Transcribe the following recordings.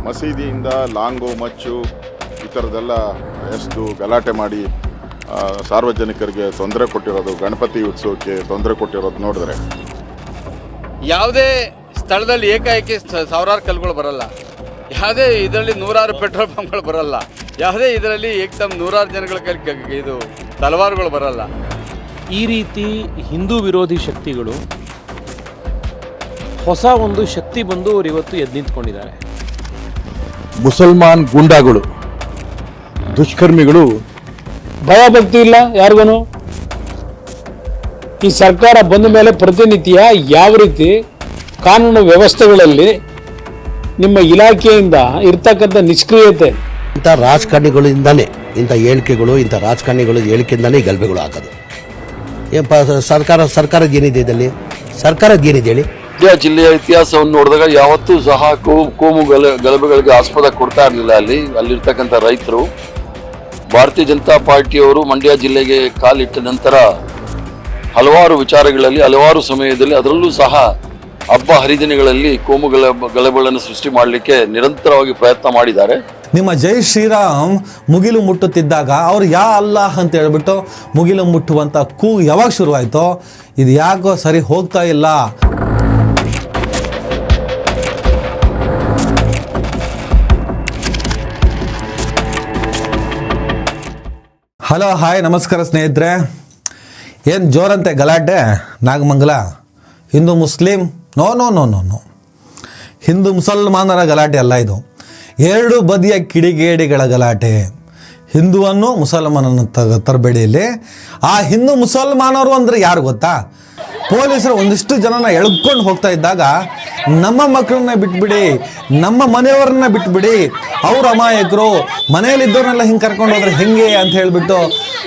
ಮಸೀದಿಯಿಂದ long ಮಚ್ಚು ಈ ಥರದ್ದೆಲ್ಲ ಎಸ್ದು ಗಲಾಟೆ ಮಾಡಿ ಸಾರ್ವಜನಿಕರಿಗೆ ತೊಂದರೆ ಕೊಟ್ಟಿರೋದು, ಗಣಪತಿ ಉತ್ಸವಕ್ಕೆ ತೊಂದರೆ ಕೊಟ್ಟಿರೋದು ನೋಡಿದ್ರೆ ಯಾವುದೇ ಸ್ಥಳದಲ್ಲಿ ಏಕಾಏಕಿ ಸಾವಿರಾರು ಕಲ್ಲುಗಳು ಬರಲ್ಲ, ಯಾವುದೇ ಇದರಲ್ಲಿ ನೂರಾರು ಪೆಟ್ರೋಲ್ ಪಂಪ್ಗಳು ಬರಲ್ಲ, ಯಾವುದೇ ಇದರಲ್ಲಿ ಏಕದಮ್ ನೂರಾರು ಜನಗಳ ಕೈಲಿ ಇದು ತಲವಾರುಗಳು ಬರಲ್ಲ. ಈ ರೀತಿ ಹಿಂದೂ ವಿರೋಧಿ ಶಕ್ತಿಗಳು ಹೊಸ ಒಂದು ಶಕ್ತಿ ಬಂದು ಅವರು ಇವತ್ತು ಎದ್ದು ನಿಂತ್ಕೊಂಡಿದ್ದಾರೆ. ಮುಸಲ್ಮಾನ್ ಗೂಂಡಾಗಳು, ದುಷ್ಕರ್ಮಿಗಳು, ಭಯ ಭಕ್ತಿ ಇಲ್ಲ ಯಾರಿಗೂ. ಈ ಸರ್ಕಾರ ಬಂದ ಮೇಲೆ ಪ್ರತಿನಿತ್ಯ ಯಾವ ರೀತಿ ಕಾನೂನು ವ್ಯವಸ್ಥೆಗಳಲ್ಲಿ ನಿಮ್ಮ ಇಲಾಖೆಯಿಂದ ಇರ್ತಕ್ಕಂಥ ನಿಷ್ಕ್ರಿಯತೆ, ಇಂಥ ರಾಜಕಾರಣಿಗಳಿಂದಾನೇ ಇಂಥ ಹೇಳಿಕೆಗಳು, ಇಂಥ ರಾಜಕಾರಣಿಗಳು ಹೇಳಿಕೆಯಿಂದಾನೇ ಈ ಗಲಭೆಗಳು ಆಗೋದು. ಸರ್ಕಾರದ ಏನಿದೆ ಇದರಲ್ಲಿ? ಸರ್ಕಾರದ ಏನಿದೆ ಹೇಳಿ? ಮಂಡ್ಯ ಜಿಲ್ಲೆಯ ಇತಿಹಾಸವನ್ನು ನೋಡಿದಾಗ ಯಾವತ್ತೂ ಸಹ ಕೋಮು ಗಲಭೆಗಳಿಗೆ ಆಸ್ಪದ ಕೊಡ್ತಾ ಇರಲಿಲ್ಲ. ಅಲ್ಲಿರ್ತಕ್ಕಂಥ ರೈತರು ಭಾರತೀಯ ಜನತಾ ಪಾರ್ಟಿಯವರು ಮಂಡ್ಯ ಜಿಲ್ಲೆಗೆ ಕಾಲಿಟ್ಟ ನಂತರ ಹಲವಾರು ವಿಚಾರಗಳಲ್ಲಿ, ಹಲವಾರು ಸಮಯದಲ್ಲಿ, ಅದರಲ್ಲೂ ಸಹ ಹಬ್ಬ ಹರಿದಿನಗಳಲ್ಲಿ ಕೋಮು ಗಲಭೆಗಳನ್ನು ಸೃಷ್ಟಿ ಮಾಡಲಿಕ್ಕೆ ನಿರಂತರವಾಗಿ ಪ್ರಯತ್ನ ಮಾಡಿದ್ದಾರೆ. ನಿಮ್ಮ ಜೈ ಶ್ರೀರಾಮ್ ಮುಗಿಲು ಮುಟ್ಟುತ್ತಿದ್ದಾಗ ಅವ್ರು ಯಾ ಅಲ್ಲಾಹ್ ಅಂತ ಹೇಳ್ಬಿಟ್ಟು ಮುಗಿಲು ಮುಟ್ಟುವಂಥ ಕೂಗು ಯಾವಾಗ ಶುರುವಾಯಿತೋ ಇದು ಯಾಕೋ ಸರಿ ಹೋಗ್ತಾ ಇಲ್ಲ. ಹಲೋ ಹಾಯ್ ನಮಸ್ಕಾರ ಸ್ನೇಹಿತರೆ. ಏನು ಜೋರಂತೆ ಗಲಾಟೆ Nagamangala? Hindu Muslim? No no no no no Hindu ಮುಸಲ್ಮಾನರ ಗಲಾಟೆ ಅಲ್ಲ ಇದು. ಎರಡು ಬದಿಯ ಕಿಡಿಗೇಡಿಗಳ ಗಲಾಟೆ. ಹಿಂದುವನ್ನು ಮುಸಲ್ಮಾನನ ತರಬೇಡಿಯಲ್ಲಿ ಆ ಹಿಂದೂ ಮುಸಲ್ಮಾನರು ಅಂದರೆ ಯಾರು ಗೊತ್ತಾ? ಪೊಲೀಸರು ಒಂದಿಷ್ಟು ಜನನ ಎಳ್ಕೊಂಡು ಹೋಗ್ತಾ ಇದ್ದಾಗ ನಮ್ಮ ಮಕ್ಕಳನ್ನ ಬಿಟ್ಬಿಡಿ, ನಮ್ಮ ಮನೆಯವರನ್ನ ಬಿಟ್ಬಿಡಿ, ಅವ್ರ ಅಮಾಯಕರು, ಮನೆಯಲ್ಲಿದ್ದವ್ರನ್ನೆಲ್ಲ ಹಿಂಗೆ ಕರ್ಕೊಂಡು ಹೋದ್ರೆ ಹೆಂಗೆ ಅಂತ ಹೇಳಿಬಿಟ್ಟು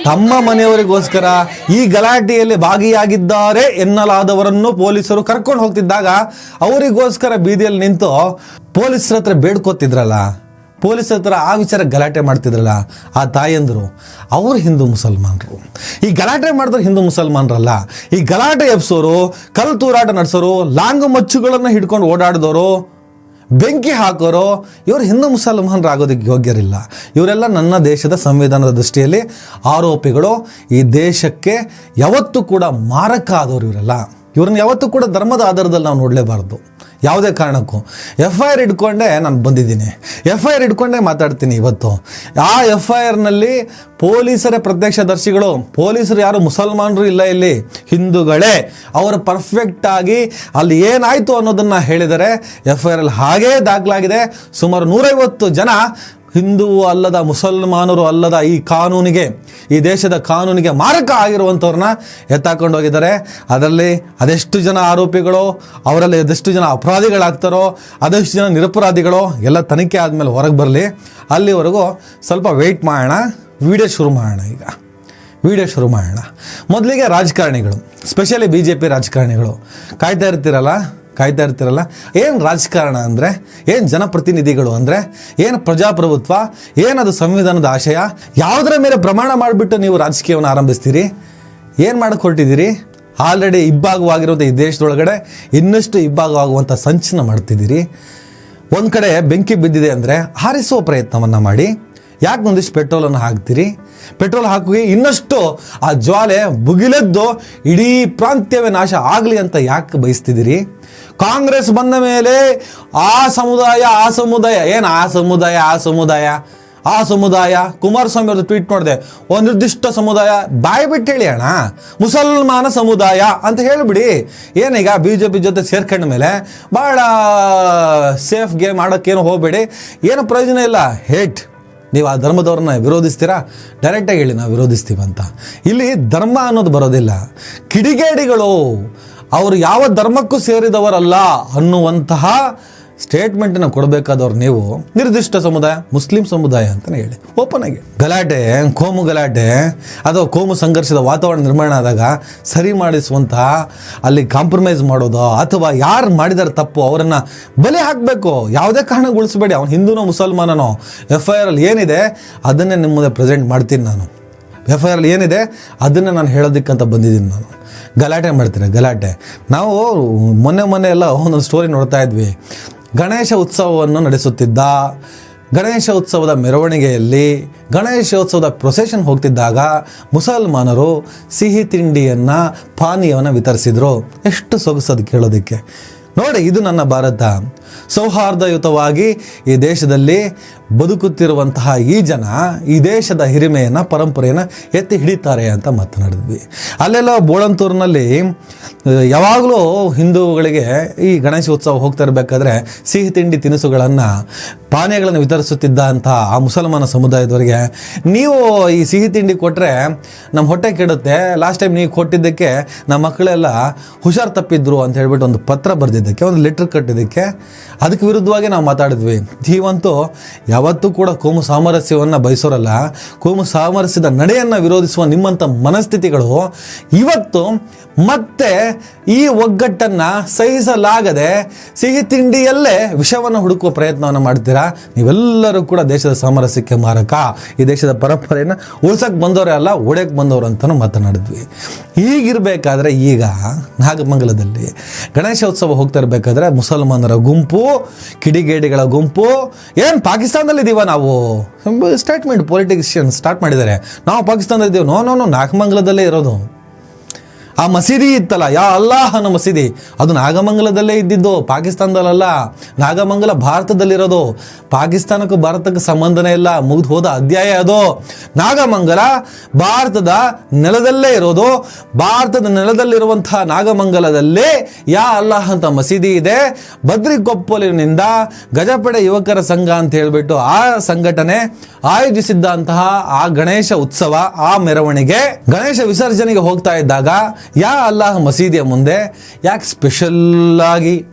ತಮ್ಮ ಮನೆಯವರಿಗೋಸ್ಕರ ಈ ಗಲಾಟೆಯಲ್ಲಿ ಭಾಗಿಯಾಗಿದ್ದಾರೆ ಎನ್ನಲಾದವರನ್ನು ಪೊಲೀಸರು ಕರ್ಕೊಂಡು ಹೋಗ್ತಿದ್ದಾಗ ಅವರಿಗೋಸ್ಕರ ಬೀದಿಯಲ್ಲಿ ನಿಂತು ಪೊಲೀಸರ ಹತ್ರ ಬೇಡ್ಕೋತಿದ್ರಲ್ಲ, ಪೊಲೀಸರ ಹತ್ರ ಆ ವಿಚಾರ ಗಲಾಟೆ ಮಾಡ್ತಿದ್ರಲ್ಲ ಆ ತಾಯಂದರು, ಅವರು ಹಿಂದೂ ಮುಸಲ್ಮಾನರು. ಈ ಗಲಾಟೆ ಮಾಡಿದ್ರು ಹಿಂದೂ ಮುಸಲ್ಮಾನರಲ್ಲ. ಈ ಗಲಾಟೆ ಎಬ್ಸೋರು, ಕಲ್ಲು ತೂರಾಟ ನಡೆಸೋರು, ಲಾಂಗು ಮಚ್ಚುಗಳನ್ನು ಹಿಡ್ಕೊಂಡು ಓಡಾಡಿದವರು, ಬೆಂಕಿ ಹಾಕೋರು, ಇವರು ಹಿಂದೂ ಮುಸಲ್ಮಾನರಾಗೋದಕ್ಕೆ ಯೋಗ್ಯರಿಲ್ಲ. ಇವರೆಲ್ಲ ನನ್ನ ದೇಶದ ಸಂವಿಧಾನದ ದೃಷ್ಟಿಯಲ್ಲಿ ಆರೋಪಿಗಳು. ಈ ದೇಶಕ್ಕೆ ಯಾವತ್ತೂ ಕೂಡ ಮಾರಕ ಆದವರು ಇವರೆಲ್ಲ. ಇವ್ರನ್ನ ಯಾವತ್ತೂ ಕೂಡ ಧರ್ಮದ ಆಧಾರದಲ್ಲಿ ನಾವು ನೋಡಲೇಬಾರ್ದು ಯಾವುದೇ ಕಾರಣಕ್ಕೂ. FIR ಇಟ್ಕೊಂಡೆ ನಾನು ಬಂದಿದ್ದೀನಿ, FIR ಇಟ್ಕೊಂಡೆ ಮಾತಾಡ್ತೀನಿ ಇವತ್ತು. ಆ FIRನಲ್ಲಿ ಪೊಲೀಸರೇ ಪ್ರತ್ಯಕ್ಷದರ್ಶಿಗಳು. ಪೊಲೀಸರು ಯಾರು ಮುಸಲ್ಮಾನರು ಇಲ್ಲ, ಇಲ್ಲಿ ಹಿಂದೂಗಳೇ. ಅವರು ಪರ್ಫೆಕ್ಟಾಗಿ ಅಲ್ಲಿ ಏನಾಯಿತು ಅನ್ನೋದನ್ನು ಹೇಳಿದರೆ FIRಲ್ಲಿ ಹಾಗೇ ದಾಖಲಾಗಿದೆ. ಸುಮಾರು 150 ಜನ ಹಿಂದೂ ಅಲ್ಲದ, ಮುಸಲ್ಮಾನರು ಅಲ್ಲದ ಈ ಕಾನೂನಿಗೆ, ಈ ದೇಶದ ಕಾನೂನಿಗೆ ಮಾರಕ ಆಗಿರುವಂಥವ್ರನ್ನ ಎತ್ತಾಕೊಂಡು ಹೋಗಿದ್ದಾರೆ. ಅದರಲ್ಲಿ ಅದೆಷ್ಟು ಜನ ಆರೋಪಿಗಳು, ಅವರಲ್ಲಿ ಅದೆಷ್ಟು ಜನ ಅಪರಾಧಿಗಳಾಗ್ತಾರೋ, ಅದೆಷ್ಟು ಜನ ನಿರಪರಾಧಿಗಳು ಎಲ್ಲ ತನಿಖೆ ಆದಮೇಲೆ ಹೊರಗೆ ಬರಲಿ. ಅಲ್ಲಿವರೆಗೂ ಸ್ವಲ್ಪ ವೆಯ್ಟ್ ಮಾಡೋಣ. ವಿಡಿಯೋ ಶುರು ಮಾಡೋಣ. ಮೊದಲಿಗೆ ರಾಜಕಾರಣಿಗಳು, ಸ್ಪೆಷಲಿ BJP ರಾಜಕಾರಣಿಗಳು ಕಾಯ್ತಾ ಇರ್ತಿರಲ್ಲ. ಏನು ರಾಜಕಾರಣ ಅಂದರೆ, ಏನು ಜನಪ್ರತಿನಿಧಿಗಳು ಅಂದರೆ, ಏನು ಪ್ರಜಾಪ್ರಭುತ್ವ, ಏನದು ಸಂವಿಧಾನದ ಆಶಯ, ಯಾವುದರ ಮೇಲೆ ಪ್ರಮಾಣ ಮಾಡಿಬಿಟ್ಟು ನೀವು ರಾಜಕೀಯವನ್ನು ಆರಂಭಿಸ್ತೀರಿ? ಏನು ಮಾಡಕ್ಕೆ ಹೊರಟಿದ್ದೀರಿ? ಆಲ್ರೆಡಿ ಇಬ್ಬಾಗವಾಗಿರುವಂಥ ಈ ದೇಶದೊಳಗಡೆ ಇನ್ನಷ್ಟು ಇಬ್ಬಾಗವಾಗುವಂಥ ಸಂಚನ ಮಾಡ್ತಿದ್ದೀರಿ. ಒಂದು ಕಡೆ ಬೆಂಕಿ ಬಿದ್ದಿದೆ ಅಂದರೆ ಹಾರಿಸುವ ಪ್ರಯತ್ನವನ್ನು ಮಾಡಿ. ಯಾಕೆ ಒಂದಿಷ್ಟು ಪೆಟ್ರೋಲನ್ನು ಹಾಕ್ತೀರಿ? ಪೆಟ್ರೋಲ್ ಹಾಕಿ ಇನ್ನಷ್ಟು ಆ ಜ್ವಾಲೆ ಭುಗಿಲೆದ್ದು ಇಡೀ ಪ್ರಾಂತ್ಯವೇ ನಾಶ ಆಗಲಿ ಅಂತ ಯಾಕೆ ಬಯಸ್ತಿದ್ದೀರಿ? ಕಾಂಗ್ರೆಸ್ ಬಂದ ಮೇಲೆ ಆ ಸಮುದಾಯ ಕುಮಾರಸ್ವಾಮಿ ಅವ್ರದ್ದು ಟ್ವೀಟ್ ನೋಡಿದೆ. ಒಂದು ನಿರ್ದಿಷ್ಟ ಸಮುದಾಯ ಬಾಯಿ ಬಿಟ್ಟು ಹೇಳಿ ಅಣ್ಣ, ಮುಸಲ್ಮಾನ ಸಮುದಾಯ ಅಂತ ಹೇಳಿಬಿಡಿ. ಏನೀಗ BJP ಜೊತೆ ಸೇರ್ಕೊಂಡ ಮೇಲೆ ಭಾಳ ಸೇಫ್ ಗೇಮ್ ಆಡೋಕ್ಕೇನು ಹೋಗಬೇಡಿ, ಏನು ಪ್ರಯೋಜನ ಇಲ್ಲ. ನೀವು ಆ ಧರ್ಮದವ್ರನ್ನ ವಿರೋಧಿಸ್ತೀರಾ? ಡೈರೆಕ್ಟಾಗಿ ಹೇಳಿ ನಾವು ವಿರೋಧಿಸ್ತೀವಂತ. ಇಲ್ಲಿ ಧರ್ಮ ಅನ್ನೋದು ಬರೋದಿಲ್ಲ. ಕಿಡಿಗೇಡಿಗಳು, ಅವರು ಯಾವ ಧರ್ಮಕ್ಕೂ ಸೇರಿದವರಲ್ಲ ಅನ್ನುವಂತಹ ಸ್ಟೇಟ್ಮೆಂಟನ್ನು ಕೊಡಬೇಕಾದವ್ರು ನೀವು ನಿರ್ದಿಷ್ಟ ಸಮುದಾಯ, ಮುಸ್ಲಿಂ ಸಮುದಾಯ ಅಂತಲೇ ಹೇಳಿ ಓಪನ್ ಆಗಿ. ಗಲಾಟೆ, ಕೋಮು ಗಲಾಟೆ ಅಥವಾ ಕೋಮು ಸಂಘರ್ಷದ ವಾತಾವರಣ ನಿರ್ಮಾಣ ಆದಾಗ ಸರಿ ಮಾಡಿಸುವಂತಹ, ಅಲ್ಲಿ ಕಾಂಪ್ರಮೈಸ್ ಮಾಡೋದು ಅಥವಾ ಯಾರು ಮಾಡಿದಾರೆ ತಪ್ಪು ಅವರನ್ನು ಬಲಿ ಹಾಕಬೇಕು. ಯಾವುದೇ ಕಾರಣಕ್ಕೆ ಉಳಿಸ್ಬೇಡಿ. ಅವನು ಹಿಂದೂನೋ ಮುಸಲ್ಮಾನನೋ, FIRಲ್ಲಿ ಏನಿದೆ ಅದನ್ನೇ ನಿಮ್ಮ ಮುಂದೆ ಪ್ರೆಸೆಂಟ್ ಮಾಡ್ತೀನಿ ನಾನು. FIRಲ್ಲಿ ಏನಿದೆ ಅದನ್ನು ನಾನು ಹೇಳೋದಕ್ಕಂತ ಬಂದಿದ್ದೀನಿ ನಾನು. ಗಲಾಟೆ ಮಾಡ್ತೀರಾ? ಗಲಾಟೆ ನಾವು ಮೊನ್ನೆ ಎಲ್ಲ ಒಂದೊಂದು ಸ್ಟೋರಿ ನೋಡ್ತಾ ಇದ್ವಿ. ಗಣೇಶ ಉತ್ಸವವನ್ನು ನಡೆಸುತ್ತಿದ್ದ. ಗಣೇಶ ಉತ್ಸವದ ಮೆರವಣಿಗೆಯಲ್ಲಿ ಗಣೇಶೋತ್ಸವದ ಪ್ರೊಸೆಷನ್ ಹೋಗ್ತಿದ್ದಾಗ ಮುಸಲ್ಮಾನರು ಸಿಹಿ ತಿಂಡಿಯನ್ನು ಪಾನೀಯವನ್ನು ವಿತರಿಸಿದರು. ಎಷ್ಟು ಸೊಗಸದು ಕೇಳೋದಕ್ಕೆ. ನೋಡಿ, ಇದು ನನ್ನ ಭಾರತ. ಸೌಹಾರ್ದಯುತವಾಗಿ ಈ ದೇಶದಲ್ಲಿ ಬದುಕುತ್ತಿರುವಂತಹ ಈ ಜನ ಈ ದೇಶದ ಹಿರಿಮೆಯನ್ನು, ಪರಂಪರೆಯನ್ನು ಎತ್ತಿ ಹಿಡಿತಾರೆ ಅಂತ ಮಾತನಾಡಿದ್ವಿ. ಅಲ್ಲೆಲ್ಲ ಬೋಳಂತೂರಿನಲ್ಲಿ ಯಾವಾಗಲೂ ಹಿಂದೂಗಳಿಗೆ ಈ ಗಣೇಶ ಉತ್ಸವ ಹೋಗ್ತಾ ಇರಬೇಕಾದ್ರೆ ಸಿಹಿ ತಿಂಡಿ ತಿನಿಸುಗಳನ್ನು, ಪಾನೀಯಗಳನ್ನು ವಿತರಿಸುತ್ತಿದ್ದಂತಹ ಆ ಮುಸಲ್ಮಾನ ಸಮುದಾಯದವರಿಗೆ, ನೀವು ಈ ಸಿಹಿ ತಿಂಡಿ ಕೊಟ್ಟರೆ ನಮ್ಮ ಹೊಟ್ಟೆ ಕೆಡುತ್ತೆ, ಲಾಸ್ಟ್ ಟೈಮ್ ನೀವು ಕೊಟ್ಟಿದ್ದಕ್ಕೆ ನಮ್ಮ ಮಕ್ಕಳೆಲ್ಲ ಹುಷಾರು ತಪ್ಪಿದ್ರು ಅಂತ ಹೇಳ್ಬಿಟ್ಟು ಒಂದು ಪತ್ರ ಬರೆದಿದ್ದಕ್ಕೆ, ಒಂದು ಲೆಟ್ರ್ ಕಟ್ಟಿದ್ದಕ್ಕೆ, ಅದಕ್ಕೆ ವಿರುದ್ಧವಾಗಿ ನಾವು ಮಾತಾಡಿದ್ವಿ. ನೀವಂತೂ ಯಾವತ್ತೂ ಕೂಡ ಕೋಮು ಸಾಮರಸ್ಯವನ್ನು ಬಯಸೋರಲ್ಲ. ಕೋಮು ಸಾಮರಸ್ಯದ ನಡೆಯನ್ನು ವಿರೋಧಿಸುವ ನಿಮ್ಮಂಥ ಮನಸ್ಥಿತಿಗಳು ಇವತ್ತು ಮತ್ತೆ ಈ ಒಗ್ಗಟ್ಟನ್ನು ಸಹಿಸಲಾಗದೆ ಸಿಹಿ ತಿಂಡಿಯಲ್ಲೇ ವಿಷವನ್ನು ಹುಡುಕುವ ಪ್ರಯತ್ನವನ್ನು ಮಾಡ್ತೀರಾ. ನೀವೆಲ್ಲರೂ ಕೂಡ ದೇಶದ ಸಾಮರಸ್ಯಕ್ಕೆ ಮಾರಕ, ಈ ದೇಶದ ಪರಂಪರೆಯನ್ನು ಉಳ್ಸಕ್ಕೆ ಬಂದವರೇ ಅಲ್ಲ, ಒಡೆಯಕ್ಕೆ ಬಂದವರು ಅಂತಲೂ ಮಾತನಾಡಿದ್ವಿ. ಹೀಗಿರಬೇಕಾದ್ರೆ ಈಗ ನಾಗಮಂಗಲದಲ್ಲಿ ಗಣೇಶ ಉತ್ಸವ ಹೋಗ್ತಾ ಇರಬೇಕಾದ್ರೆ ಮುಸಲ್ಮಾನರ ಗುಂಪು, ಕಿಡಿಗೇಡಿಗಳ ಗುಂಪು, ಏನು ಪಾಕಿಸ್ತಾನದಲ್ಲಿದ್ದೀವ ನಾವು, ಸ್ಟೇಟ್ಮೆಂಟ್ ಪೊಲಿಟಿಷಿಯನ್ ಸ್ಟಾರ್ಟ್ ಮಾಡಿದ್ದಾರೆ, ನಾವು ಪಾಕಿಸ್ತಾನದಲ್ಲಿದ್ದೀವಿ. ನೋ, ನಾಗಮಂಗಲದಲ್ಲೇ ಇರೋದು. ಆ ಮಸೀದಿ ಇತ್ತಲ್ಲ, ಯಾ ಅಲ್ಲಾಹ್ ಅನ್ನೋ ಮಸೀದಿ, ಅದು ನಾಗಮಂಗಲದಲ್ಲೇ ಇದ್ದಿದ್ದು, ಪಾಕಿಸ್ತಾನದಲ್ಲ. ನಾಗಮಂಗಲ ಭಾರತದಲ್ಲಿರೋದು. ಪಾಕಿಸ್ತಾನಕ್ಕೂ ಭಾರತಕ್ಕೆ ಸಂಬಂಧನೇ ಇಲ್ಲ, ಮುಗಿದು ಹೋದ ಅಧ್ಯಾಯ ಅದು. ನಾಗಮಂಗಲ ಭಾರತದ ನೆಲದಲ್ಲೇ ಇರೋದು. ಭಾರತದ ನೆಲದಲ್ಲಿರುವಂತಹ ನಾಗಮಂಗಲದಲ್ಲಿ ಯಾ ಅಲ್ಲಾಹ್ ಅಂತ ಮಸೀದಿ ಇದೆ. ಬದ್ರಿಕೊಪ್ಪಲಿನಿಂದ ಗಜಪಡೆ ಯುವಕರ ಸಂಘ ಅಂತ ಹೇಳಿಬಿಟ್ಟು ಆ ಸಂಘಟನೆ ಆಯೋಜಿಸಿದ್ದಂತಹ ಆ ಗಣೇಶ ಉತ್ಸವ, ಆ ಮೆರವಣಿಗೆ, ಗಣೇಶ ವಿಸರ್ಜನೆಗೆ ಹೋಗ್ತಾ ಇದ್ದಾಗ ಯಾ ಅಲ್ಲಾಹ್ ಮಸೀದಿಯ ಮುಂದೆ ಯಾಕೆ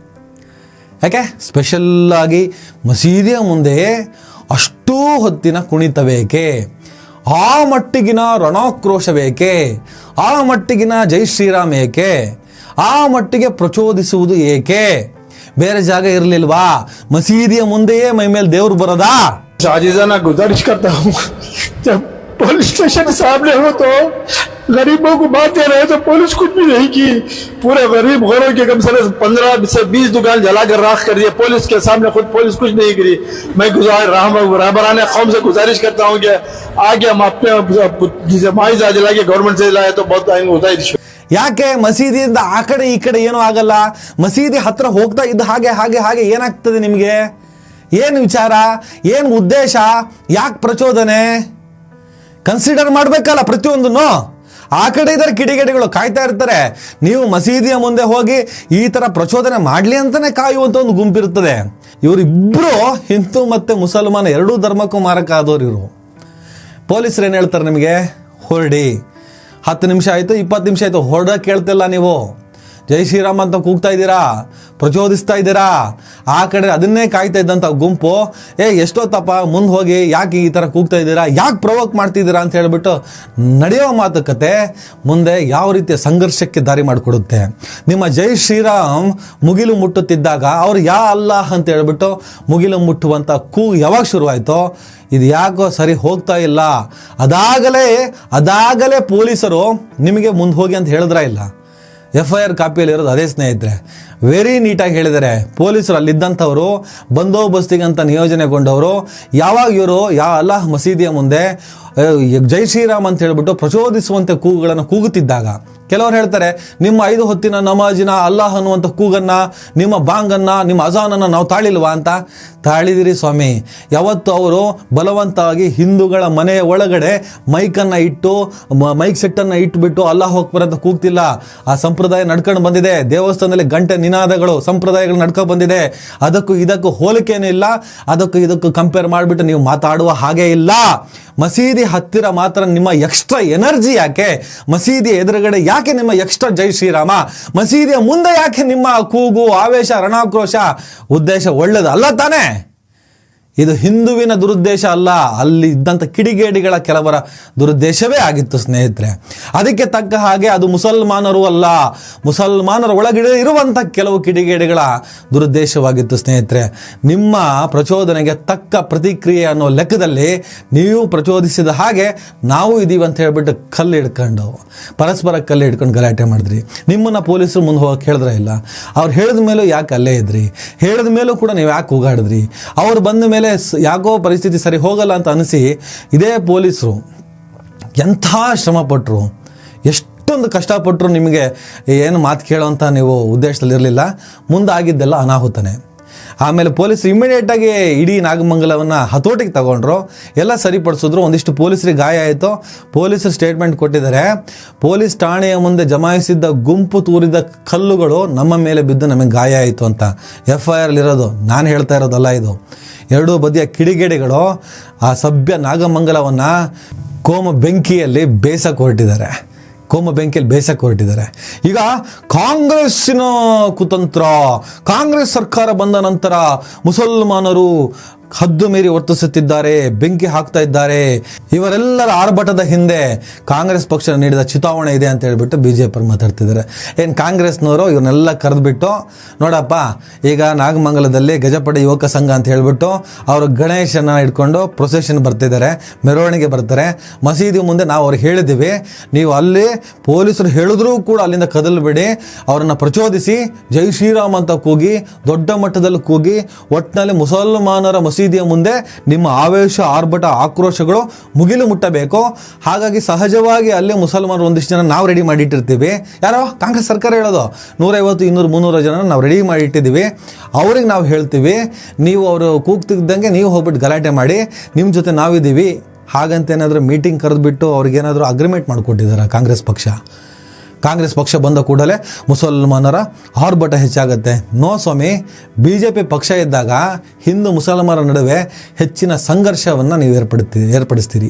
ಸ್ಪೆಷಲ್ಲಾಗಿ ಮಸೀದಿಯ ಮುಂದೆ ಅಷ್ಟೂ ಹೊತ್ತಿನ ಕುಣಿತ ಬೇಕೆ? ಆ ಮಟ್ಟಿಗಿನ ರಣಾಕ್ರೋಶ ಬೇಕೆ? ಆ ಮಟ್ಟಿಗಿನ ಜೈ ಶ್ರೀರಾಮ್ ಏಕೆ? ಆ ಮಟ್ಟಿಗೆ ಪ್ರಚೋದಿಸುವುದು ಏಕೆ? ಬೇರೆ ಜಾಗ ಇರಲಿಲ್ವಾ? ಮಸೀದಿಯ ಮುಂದೆಯೇ ಮೈ ಮೇಲೆ ದೇವ್ರು ಬರೋದಾ? आजीजाना गुजारिश करता हूँ, जब पुलिस स्टेशन सामने हो तो गरीबों को बांधते रहे तो पुलिस कुछ भी नहीं की. पूरे गरीब घरों के कम से कम 15 से 20 दुकान जलाकर राख कर दिए. पुलिस के सामने खुद पुलिस कुछ नहीं करी. मैं रहबरान कौम से गुजारिश करता हूँ कि आगे हम अपने माइजा जला के गवर्नमेंट से जलाए तो बहुत होता है. ಯಾಕೆ ಮಸೀದಿಯಿಂದ ಆ ಕಡೆ ಈ ಕಡೆ ಏನೂ ಆಗಲ್ಲ, ಮಸೀದಿ ಹತ್ರ ಹೋಗ್ತಾ ಇದ್ದ ಹಾಗೆ ಹಾಗೆ ಹಾಗೆ ಏನಾಗ್ತದೆ ನಿಮಗೆ? ಏನು ವಿಚಾರ, ಏನು ಉದ್ದೇಶ, ಯಾಕೆ ಪ್ರಚೋದನೆ? ಕನ್ಸಿಡರ್ ಮಾಡಬೇಕಲ್ಲ ಪ್ರತಿಯೊಂದನ್ನು. ಆ ಕಡೆ ಇದ್ದಾರೆ ಕಿಡಿಗೇಡಿಗಳು ಕಾಯ್ತಾ ಇರ್ತಾರೆ. ನೀವು ಮಸೀದಿಯ ಮುಂದೆ ಹೋಗಿ ಈ ಥರ ಪ್ರಚೋದನೆ ಮಾಡಲಿ ಅಂತಲೇ ಕಾಯುವಂಥ ಒಂದು ಗುಂಪಿರುತ್ತದೆ. ಇವರಿಬ್ಬರು ಹಿಂದೂ ಮತ್ತು ಮುಸಲ್ಮಾನ ಎರಡೂ ಧರ್ಮಕ್ಕೂ ಮಾರಕ ಆದವರು ಇವರು. ಪೊಲೀಸರು ಏನು ಹೇಳ್ತಾರೆ ನಿಮಗೆ? ಹೊರಡಿ. 10 ನಿಮಿಷ ಆಯಿತು, 20 ನಿಮಿಷ ಆಯಿತು, ಹೊರಡೋಕೆ ಕೇಳ್ತಿಲ್ಲ ನೀವು. ಜೈ ಶ್ರೀರಾಮ್ ಅಂತ ಕೂಗ್ತಾ ಇದ್ದೀರಾ, ಪ್ರಚೋದಿಸ್ತಾ ಇದ್ದೀರಾ. ಆ ಕಡೆ ಅದನ್ನೇ ಕಾಯ್ತಾ ಇದ್ದಂಥ ಗುಂಪು, ಎಷ್ಟೊತ್ತಪ್ಪ ಮುಂದೆ ಹೋಗಿ ಯಾಕೆ ಈ ಥರ ಕೂಗ್ತಾ ಇದ್ದೀರಾ, ಯಾಕೆ ಪ್ರವೋಕ್ ಮಾಡ್ತಿದ್ದೀರಾ ಅಂತ ಹೇಳಿಬಿಟ್ಟು ನಡೆಯೋ ಮಾತುಕತೆ ಮುಂದೆ ಯಾವ ರೀತಿಯ ಸಂಘರ್ಷಕ್ಕೆ ದಾರಿ ಮಾಡಿಕೊಡುತ್ತೆ. ನಿಮ್ಮ ಜೈ ಶ್ರೀರಾಮ್ ಮುಗಿಲು ಮುಟ್ಟುತ್ತಿದ್ದಾಗ ಅವ್ರು ಯಾ ಅಲ್ಲಾಹ್ ಅಂತ ಹೇಳ್ಬಿಟ್ಟು ಮುಗಿಲು ಮುಟ್ಟುವಂಥ ಕೂಗು ಯಾವಾಗ ಶುರುವಾಯಿತೋ ಇದು ಯಾಕೋ ಸರಿ ಹೋಗ್ತಾ ಇಲ್ಲ. ಅದಾಗಲೇ ಪೊಲೀಸರು ನಿಮಗೆ ಮುಂದೆ ಹೋಗಿ ಅಂತ ಹೇಳಿದ್ರ ಇಲ್ಲ? FIR ಕಾಪಿಯಲ್ಲಿರೋದು ಅದೇ ಸ್ನೇಹಿತರೆ. ವೆರಿ ನೀಟಾಗಿ ಹೇಳಿದ್ದಾರೆ ಪೊಲೀಸರು. ಅಲ್ಲಿದ್ದಂಥವರು ಬಂದೋಬಸ್ತಿಗಂತ ನಿಯೋಜನೆಗೊಂಡವರು ಯಾವಾಗ ಇವರು ಯಾ ಅಲ್ಲಾಹ್ ಮಸೀದಿಯ ಮುಂದೆ ಜೈ ಶ್ರೀರಾಮ್ ಅಂತ ಹೇಳ್ಬಿಟ್ಟು ಪ್ರಚೋದಿಸುವಂತೆ ಕೂಗುಗಳನ್ನು ಕೂಗುತ್ತಿದ್ದಾಗ ಕೆಲವರು ಹೇಳ್ತಾರೆ, ನಿಮ್ಮ 5 ಹೊತ್ತಿನ ನಮಾಜಿನ ಅಲ್ಲಾಹ್ ಅನ್ನುವಂಥ ಕೂಗನ್ನು, ನಿಮ್ಮ ಬಾಂಗನ್ನು, ನಿಮ್ಮ ಅಜಾನನ್ನು ನಾವು ತಾಳಿಲ್ವಾ ಅಂತ. ತಾಳಿದಿರಿ ಸ್ವಾಮಿ. ಯಾವತ್ತು ಅವರು ಬಲವಂತವಾಗಿ ಹಿಂದೂಗಳ ಮನೆಯ ಒಳಗಡೆ ಮೈಕನ್ನು ಇಟ್ಟು, ಮೈಕ್ ಸೆಟ್ಟನ್ನು ಇಟ್ಟುಬಿಟ್ಟು ಅಲ್ಲಾಹ್ ಅಕ್ಬರ್ ಅಂತ ಕೂಗ್ತಿಲ್ಲ. ಆ ಸಂಪ್ರದಾಯ ನಡ್ಕೊಂಡು ಬಂದಿದೆ. ದೇವಸ್ಥಾನದಲ್ಲಿ ಗಂಟೆ ನಿನಾದಗಳು, ಸಂಪ್ರದಾಯಗಳು ನಡ್ಕೊಂಡು ಬಂದಿದೆ. ಅದಕ್ಕೂ ಇದಕ್ಕೂ ಹೋಲಿಕೆಯೂ ಇಲ್ಲ. ಅದಕ್ಕೂ ಇದಕ್ಕೂ ಕಂಪೇರ್ ಮಾಡಿಬಿಟ್ಟು ನೀವು ಮಾತಾಡುವ ಹಾಗೆ ಇಲ್ಲ. ಮಸೀದಿ ಹತ್ತಿರ ಮಾತ್ರ ನಿಮ್ಮ ಎಕ್ಸ್ಟ್ರಾ ಎನರ್ಜಿ ಯಾಕೆ? ಮಸೀದಿಯ ಎದುರುಗಡೆ ಯಾಕೆ ನಿಮ್ಮ ಎಕ್ಸ್ಟ್ರಾ ಜೈ ಶ್ರೀರಾಮ? ಮಸೀದಿಯ ಮುಂದೆ ಯಾಕೆ ನಿಮ್ಮ ಕೂಗು, ಆವೇಶ, ರಣಾಕ್ರೋಶ? ಉದ್ದೇಶ ಒಳ್ಳೇದು ಅಲ್ಲ ತಾನೇ? ಇದು ಹಿಂದುವಿನ ದುರುದ್ದೇಶ ಅಲ್ಲ, ಅಲ್ಲಿ ಇದ್ದಂಥ ಕಿಡಿಗೇಡಿಗಳ ಕೆಲವರ ದುರುದ್ದೇಶವೇ ಆಗಿತ್ತು ಸ್ನೇಹಿತರೆ. ಅದಕ್ಕೆ ತಕ್ಕ ಹಾಗೆ ಅದು ಮುಸಲ್ಮಾನರು ಅಲ್ಲ, ಮುಸಲ್ಮಾನರ ಒಳಗಡೆ ಇರುವಂಥ ಕೆಲವು ಕಿಡಿಗೇಡಿಗಳ ದುರುದ್ದೇಶವಾಗಿತ್ತು ಸ್ನೇಹಿತರೆ. ನಿಮ್ಮ ಪ್ರಚೋದನೆಗೆ ತಕ್ಕ ಪ್ರತಿಕ್ರಿಯೆ ಅನ್ನೋ ಲೆಕ್ಕದಲ್ಲಿ ನೀವು ಪ್ರಚೋದಿಸಿದ ಹಾಗೆ ನಾವು ಇದೀವಿ ಅಂತ ಹೇಳ್ಬಿಟ್ಟು ಕಲ್ಲು ಹಿಡ್ಕೊಂಡು ಪರಸ್ಪರ ಕಲ್ಲು ಹಿಡ್ಕೊಂಡು ಗಲಾಟೆ ಮಾಡಿದ್ರಿ. ನಿಮ್ಮನ್ನು ಪೊಲೀಸರು ಮುಂದೆ ಹೋಗಕ್ಕೆ ಹೇಳಿದ್ರೆ ಇಲ್ಲ, ಅವ್ರು ಹೇಳಿದ ಮೇಲೂ ಯಾಕೆ ಅಲ್ಲೇ ಇದ್ರಿ, ಹೇಳಿದ ಮೇಲೂ ಕೂಡ ನೀವು ಯಾಕೆ ಹೋಗಾಡಿದ್ರಿ, ಅವ್ರು ಬಂದ ಮೇಲೆ ಯಾಕೋ ಪರಿಸ್ಥಿತಿ ಸರಿ ಹೋಗಲ್ಲ ಅಂತ ಅನಿಸಿ ಇದೇ ಪೊಲೀಸರು ಎಂಥ ಶ್ರಮಪಟ್ಟರು, ಎಷ್ಟೊಂದು ಕಷ್ಟಪಟ್ಟರು, ನಿಮಗೆ ಏನು ಮಾತು ಕೇಳೋವಂಥ ನೀವು ಉದ್ದೇಶದಲ್ಲಿರಲಿಲ್ಲ. ಮುಂದಾಗಿದ್ದೆಲ್ಲ ಅನಾಹುತನೇ. ಆಮೇಲೆ ಪೊಲೀಸರು ಇಮಿಡಿಯೇಟಾಗಿ ಇಡೀ ನಾಗಮಂಗಲವನ್ನು ಹತೋಟಿಗೆ ತಗೊಂಡ್ರು, ಎಲ್ಲ ಸರಿಪಡಿಸಿದ್ರು. ಒಂದಿಷ್ಟು ಪೊಲೀಸರಿಗೆ ಗಾಯ ಆಯಿತು. ಪೊಲೀಸರು ಸ್ಟೇಟ್ಮೆಂಟ್ ಕೊಟ್ಟಿದ್ದಾರೆ, ಪೊಲೀಸ್ ಠಾಣೆಯ ಮುಂದೆ ಜಮಾಯಿಸಿದ್ದ ಗುಂಪು ತೂರಿದ ಕಲ್ಲುಗಳು ನಮ್ಮ ಮೇಲೆ ಬಿದ್ದು ನಮಗೆ ಗಾಯ ಆಯಿತು ಅಂತ FIR ಇರೋದು, ನಾನು ಹೇಳ್ತಾ ಇರೋದಲ್ಲ ಇದು. ಎರಡೂ ಬದಿಯ ಕಿಡಿಗೇಡಿಗಳು ಆ ಸಭ್ಯ ನಾಗಮಂಗಲವನ್ನು ಕೋಮ ಬೆಂಕಿಯಲ್ಲಿ ಬೇಯಿಸಕ್ಕೆ ಹೊರಟಿದ್ದಾರೆ. ಈಗ ಕಾಂಗ್ರೆಸ್ಸಿನ ಕುತಂತ್ರ, ಕಾಂಗ್ರೆಸ್ ಸರ್ಕಾರ ಬಂದ ನಂತರ ಮುಸಲ್ಮಾನರು ಹದ್ದು ಮೀರಿ ವರ್ತಿಸುತ್ತಿದ್ದಾರೆ, ಬೆಂಕಿ ಹಾಕ್ತಾ ಇದ್ದಾರೆ, ಇವರೆಲ್ಲರ ಆರ್ಭಟದ ಹಿಂದೆ ಕಾಂಗ್ರೆಸ್ ಪಕ್ಷ ನೀಡಿದ ಚಿತಾವಣೆ ಇದೆ ಅಂತ ಹೇಳ್ಬಿಟ್ಟು BJP ಮಾತಾಡ್ತಿದ್ದಾರೆ. ಏನು ಕಾಂಗ್ರೆಸ್ನವರು ಇವ್ರನ್ನೆಲ್ಲ ಕರೆದ್ಬಿಟ್ಟು, ನೋಡಪ್ಪ ಈಗ ನಾಗಮಂಗಲದಲ್ಲಿ ಗಜಪಡೆ ಯುವಕ ಸಂಘ ಅಂತ ಹೇಳ್ಬಿಟ್ಟು ಅವರು ಗಣೇಶನ ಇಟ್ಕೊಂಡು ಪ್ರೊಸೆಷನ್ ಬರ್ತಿದ್ದಾರೆ, ಮೆರವಣಿಗೆ ಬರ್ತಾರೆ. ಮಸೀದಿ ಮುಂದೆ ನಾವು ಅವ್ರಿಗೆ ಹೇಳಿದ್ದೀವಿ, ನೀವು ಅಲ್ಲಿ ಪೊಲೀಸರು ಹೇಳಿದ್ರೂ ಕೂಡ ಅಲ್ಲಿಂದ ಕದಲಬೇಡಿ, ಅವರನ್ನು ಪ್ರಚೋದಿಸಿ ಜೈ ಶ್ರೀರಾಮ್ ಅಂತ ಕೂಗಿ ದೊಡ್ಡ ಮಟ್ಟದಲ್ಲಿ ಕೂಗಿ ಒಟ್ಟಿನಲ್ಲಿ ಮುಸಲ್ಮಾನರ ಮಸೀದಿಯ ಮುಂದೆ ನಿಮ್ಮ ಆವೇಶ, ಆರ್ಭಟ, ಆಕ್ರೋಶಗಳು ಮುಗಿಲು ಮುಟ್ಟಬೇಕು. ಹಾಗಾಗಿ ಸಹಜವಾಗಿ ಅಲ್ಲಿ ಮುಸಲ್ಮಾನರು ಒಂದಿಷ್ಟು ಜನ ನಾವು ರೆಡಿ ಮಾಡಿಟ್ಟಿರ್ತೀವಿ. ಯಾರೋ ಕಾಂಗ್ರೆಸ್ ಸರ್ಕಾರ ಹೇಳೋದು 150, 200, 300 ಜನ ನಾವು ರೆಡಿ ಮಾಡಿ ಇಟ್ಟಿದ್ದೀವಿ. ಅವ್ರಿಗೆ ನಾವು ಹೇಳ್ತೀವಿ, ನೀವು ಅವರು ಕೂಗ್ತಿದ್ದಂಗೆ ನೀವು ಹೋಗ್ಬಿಟ್ಟು ಗಲಾಟೆ ಮಾಡಿ, ನಿಮ್ಮ ಜೊತೆ ನಾವಿದ್ದೀವಿ ಹಾಗಂತೇನಾದರೂ ಮೀಟಿಂಗ್ ಕರೆದುಬಿಟ್ಟು ಅವ್ರಿಗೇನಾದರೂ ಅಗ್ರಿಮೆಂಟ್ ಮಾಡಿಕೊಟ್ಟಿದ್ದಾರೆ ಕಾಂಗ್ರೆಸ್ ಪಕ್ಷ ಬಂದ ಕೂಡಲೇ ಮುಸಲ್ಮಾನರ ಆರ್ಭಟ ಹೆಚ್ಚಾಗುತ್ತೆ. ನೋ ಸ್ವಾಮಿ, BJP ಪಕ್ಷ ಇದ್ದಾಗ ಹಿಂದೂ ಮುಸಲ್ಮಾನರ ನಡುವೆ ಹೆಚ್ಚಿನ ಸಂಘರ್ಷವನ್ನು ನೀವು ಏರ್ಪಡಿಸ್ತೀರಿ.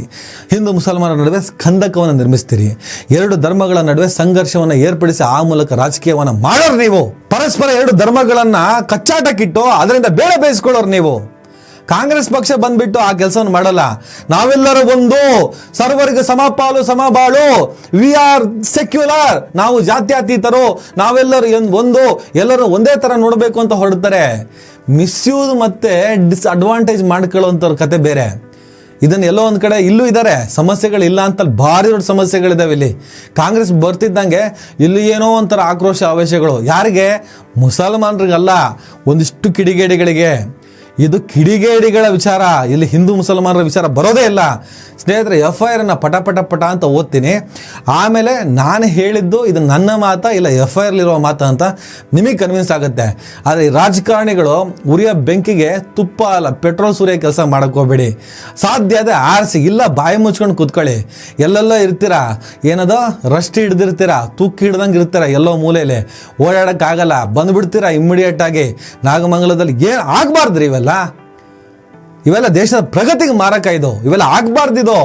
ಹಿಂದೂ ಮುಸಲ್ಮಾನರ ನಡುವೆ ಖಂದಕವನ್ನು ನಿರ್ಮಿಸ್ತೀರಿ. ಎರಡು ಧರ್ಮಗಳ ನಡುವೆ ಸಂಘರ್ಷವನ್ನು ಏರ್ಪಡಿಸಿ ಆ ಮೂಲಕ ರಾಜಕೀಯವನ್ನು ಮಾಡೋರು ನೀವು. ಪರಸ್ಪರ ಎರಡು ಧರ್ಮಗಳನ್ನು ಕಚ್ಚಾಟಕ್ಕಿಟ್ಟು ಅದರಿಂದ ಬೇಳೆ ಬೇಯಿಸ್ಕೊಳ್ಳೋರು ನೀವು. ಕಾಂಗ್ರೆಸ್ ಪಕ್ಷ ಬಂದ್ಬಿಟ್ಟು ಆ ಕೆಲಸವನ್ನು ಮಾಡಲ್ಲ. ನಾವೆಲ್ಲರೂ ಒಂದು, ಸರ್ವರಿಗೆ ಸಮಪಾಲು ಸಮಬಾಳು, ವಿ ಆರ್ ಸೆಕ್ಯುಲರ್, ನಾವು ಜಾತ್ಯತೀತರು, ನಾವೆಲ್ಲರೂ ಒಂದು, ಎಲ್ಲರೂ ಒಂದೇ ಥರ ನೋಡಬೇಕು ಅಂತ ಹೊರಡ್ತಾರೆ. ಮಿಸ್ಯೂಸ್ ಮತ್ತು ಡಿಸ್ಅಡ್ವಾಂಟೇಜ್ ಮಾಡ್ಕೊಳ್ಳೋಂಥವ್ರ ಕತೆ ಬೇರೆ. ಇದನ್ನು ಎಲ್ಲೋ ಒಂದು ಕಡೆ ಇಲ್ಲೂ ಇದ್ದಾರೆ, ಸಮಸ್ಯೆಗಳಿಲ್ಲ ಅಂತ ಭಾರಿ ದೊಡ್ಡ ಸಮಸ್ಯೆಗಳಿದ್ದಾವೆ ಇಲ್ಲಿ. ಕಾಂಗ್ರೆಸ್ ಬರ್ತಿದ್ದಂಗೆ ಇಲ್ಲಿ ಏನೋ ಒಂಥರ ಆಕ್ರೋಶ, ಆವೇಶಗಳು. ಯಾರಿಗೆ? ಮುಸಲ್ಮಾನರಿಗಲ್ಲ, ಒಂದಿಷ್ಟು ಕಿಡಿಗೇಡಿಗಳಿಗೆ. ಇದು ಕಿಡಿಗೇಡಿಗಳ ವಿಚಾರ, ಇಲ್ಲಿ ಹಿಂದೂ ಮುಸಲ್ಮಾನರ ವಿಚಾರ ಬರೋದೇ ಇಲ್ಲ ಸ್ನೇಹಿತರೆ. FIR ಪಟ ಅಂತ ಓದ್ತೀನಿ, ಆಮೇಲೆ ನಾನು ಹೇಳಿದ್ದು ಇದು ನನ್ನ ಮಾತಾ ಇಲ್ಲ FIR ಮಾತಾ ಅಂತ ನಿಮಗೆ ಕನ್ವಿನ್ಸ್ ಆಗುತ್ತೆ. ಆದರೆ ರಾಜಕಾರಣಿಗಳು ಉರಿಯ ಬೆಂಕಿಗೆ ತುಪ್ಪ ಅಲ್ಲ ಪೆಟ್ರೋಲ್ ಸುರಿಯೋ ಕೆಲಸ ಮಾಡೋಕ್ಕೋಗ್ಬೇಡಿ. ಸಾಧ್ಯ ಅದೇ ಆರಿಸಿ, ಇಲ್ಲ ಬಾಯಿ ಮುಚ್ಕೊಂಡು ಕೂತ್ಕೊಳ್ಳಿ. ಎಲ್ಲೆಲ್ಲೋ ಇರ್ತೀರಾ, ಏನದೋ ರಸ್ಟ್ ಹಿಡ್ದಿರ್ತೀರಾ, ತುಕ್ಕಿ ಹಿಡ್ದಂಗೆ ಇರ್ತೀರ ಎಲ್ಲೋ ಮೂಲೆಯಲ್ಲಿ, ಓಡಾಡೋಕ್ಕಾಗಲ್ಲ, ಬಂದುಬಿಡ್ತೀರಾ ಇಮ್ಮಿಡಿಯೇಟಾಗಿ. ನಾಗಮಂಗಲದಲ್ಲಿ ಏನು ಆಗಬಾರ್ದ್ರಿ ಇವೆಲ್ಲ ದೇಶದ ಪ್ರಗತಿಗೆ ಮಾರಕ. ಇವೆಲ್ಲ ಆಗಬಾರ್ದಿದು.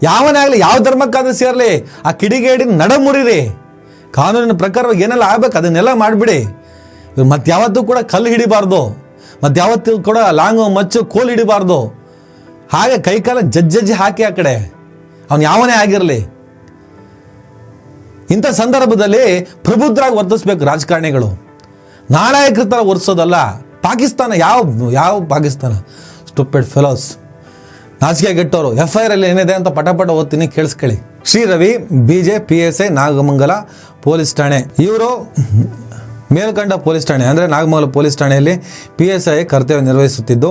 ಯಾವನೇ ಆಗಲಿ, ಯಾವ ಧರ್ಮಕ್ಕಾದ್ರೂ ಸೇರಲಿ, ಆ ಕಿಡಿಗೇಡಿನ ನಡಮುರಿರಿ. ಕಾನೂನಿನ ಪ್ರಕಾರವಾಗಿ ಏನೆಲ್ಲ ಆಗಬೇಕು ಅದನ್ನೆಲ್ಲ ಮಾಡಿಬಿಡಿ. ಮತ್ತೆ ಯಾವತ್ತೂ ಕೂಡ ಕಲ್ಲು ಹಿಡಿಬಾರ್ದು, ಮತ್ತೆ ಯಾವತ್ತೂ ಕೂಡ ಲಾಂಗು ಮಚ್ಚು ಕೋಲು ಹಿಡಿಬಾರ್ದು. ಹಾಗೆ ಕೈಕಾಲ ಜಜ್ಜಿ ಹಾಕಿ ಆ ಕಡೆ ಅವನು ಯಾವನೇ ಆಗಿರಲಿ. ಇಂಥ ಸಂದರ್ಭದಲ್ಲಿ ಪ್ರಬುದ್ಧರಾಗಿ ವರ್ತಿಸ್ಬೇಕು ರಾಜಕಾರಣಿಗಳು, ನಾಲಾಯಕರ ಥರ ವರ್ತಿಸೋದಲ್ಲ. ಪಾಕಿಸ್ತಾನ ಯಾವ ಪಾಕಿಸ್ತಾನ? ಸ್ಟುಪಿಡ್ ಫೆಲೋಸ್, ನಾಚಿಕೆ ಗೆಟ್ಟವರು. FIR ಏನಿದೆ ಅಂತ ಪಟ ಓದ್ತೀನಿ, ಕೇಳಿಸ್ಕೊಳ್ಳಿ. ಶ್ರೀ ರವಿ, PSI ನಾಗಮಂಗಲ ಪೊಲೀಸ್ ಠಾಣೆ. ಇವರು ಮೇಲ್ಕಂಡ ಪೊಲೀಸ್ ಠಾಣೆ ಅಂದರೆ ನಾಗಮಂಗಲ ಪೊಲೀಸ್ ಠಾಣೆಯಲ್ಲಿ PSI ಕರ್ತವ್ಯ ನಿರ್ವಹಿಸುತ್ತಿದ್ದು,